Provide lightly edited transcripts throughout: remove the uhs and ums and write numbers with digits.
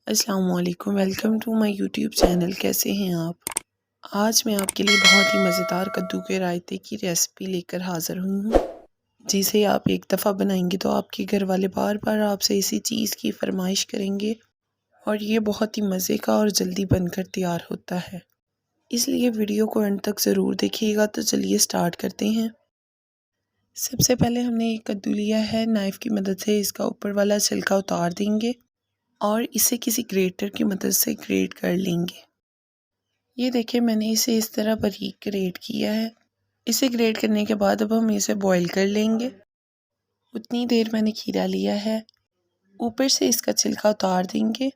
अस्सलामुअलैकुम, welcome to my YouTube channel. कैसे हैं आप? आज मैं आपके लिए बहुत ही मज़ेदार कद्दू के रायते की रेसिपी लेकर हाज़िर हुई हूँ, जिसे आप एक दफ़ा बनाएंगे तो आपके घर वाले बार बार आपसे इसी चीज़ की फरमाइश करेंगे। और ये बहुत ही मज़े का और जल्दी बनकर तैयार होता है, इसलिए वीडियो को एंड तक ज़रूर देखिएगा। तो चलिए स्टार्ट करते हैं। सबसे पहले हमने एक कद्दू लिया है, नाइफ़ की मदद से इसका ऊपर वाला छिलका उतार देंगे और इसे किसी ग्रेटर की मदद से ग्रेट कर लेंगे। ये देखिए, मैंने इसे इस तरह बारीक ग्रेट किया है। इसे ग्रेट करने के बाद अब हम इसे बॉईल कर लेंगे। उतनी देर मैंने खीरा लिया है, ऊपर से इसका छिलका उतार देंगे।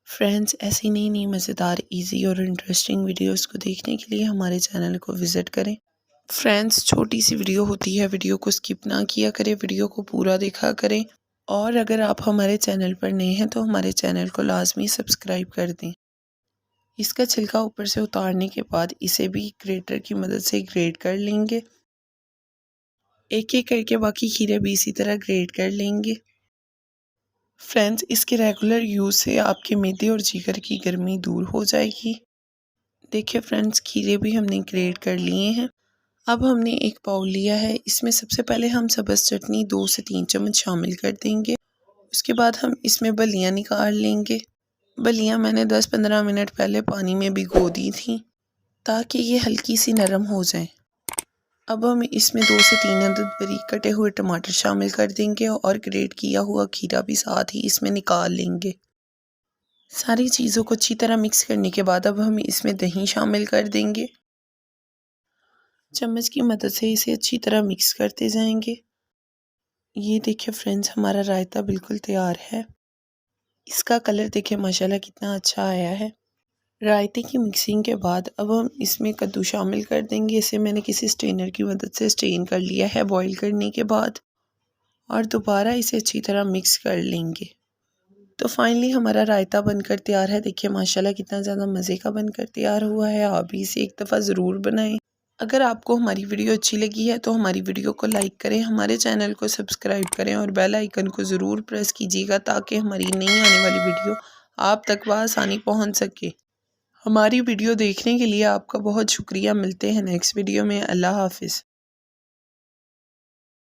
फ्रेंड्स, ऐसी नई नई मज़ेदार, इजी और इंटरेस्टिंग वीडियोस को देखने के लिए हमारे चैनल को विज़िट करें। फ्रेंड्स, छोटी सी वीडियो होती है, वीडियो को स्किप ना किया करें, वीडियो को पूरा देखा करें। और अगर आप हमारे चैनल पर नए हैं तो हमारे चैनल को लाजमी सब्सक्राइब कर दें। इसका छिलका ऊपर से उतारने के बाद इसे भी ग्रेटर की मदद से ग्रेट कर लेंगे। एक एक करके बाकी खीरे भी इसी तरह ग्रेट कर लेंगे। फ्रेंड्स, इसके रेगुलर यूज़ से आपके मैदे और जिगर की गर्मी दूर हो जाएगी। देखिए फ्रेंड्स, खीरे भी हमने ग्रेट कर लिए हैं। अब हमने एक बाउल लिया है, इसमें सबसे पहले हम सब्ज़ चटनी 2 से 3 चम्मच शामिल कर देंगे। उसके बाद हम इसमें बलियाँ निकाल लेंगे। बलियाँ मैंने 10-15 मिनट पहले पानी में भिगो दी थी ताकि ये हल्की सी नरम हो जाए। अब हम इसमें 2 से 3 अदद बारीक कटे हुए टमाटर शामिल कर देंगे और ग्रेट किया हुआ खीरा भी साथ ही इसमें निकाल लेंगे। सारी चीज़ों को अच्छी तरह मिक्स करने के बाद अब हम इसमें दही शामिल कर देंगे। चम्मच की मदद से इसे अच्छी तरह मिक्स करते जाएंगे। ये देखिए फ्रेंड्स, हमारा रायता बिल्कुल तैयार है। इसका कलर देखिए माशाल्लाह कितना अच्छा आया है। रायते की मिक्सिंग के बाद अब हम इसमें कद्दू शामिल कर देंगे। इसे मैंने किसी स्ट्रेनर की मदद से स्ट्रेन कर लिया है बॉईल करने के बाद, और दोबारा इसे अच्छी तरह मिक्स कर लेंगे। तो फाइनली हमारा रायता बनकर तैयार है। देखिए माशाल्लाह कितना ज़्यादा मज़े का बनकर तैयार हुआ है। आप भी इसे एक दफ़ा ज़रूर बनाएं। अगर आपको हमारी वीडियो अच्छी लगी है तो हमारी वीडियो को लाइक करें, हमारे चैनल को सब्सक्राइब करें और बेल आइकन को ज़रूर प्रेस कीजिएगा ताकि हमारी नई आने वाली वीडियो आप तक बआसानी पहुँच सके। हमारी वीडियो देखने के लिए आपका बहुत शुक्रिया। मिलते हैं नेक्स्ट वीडियो में। अल्लाह हाफिज़।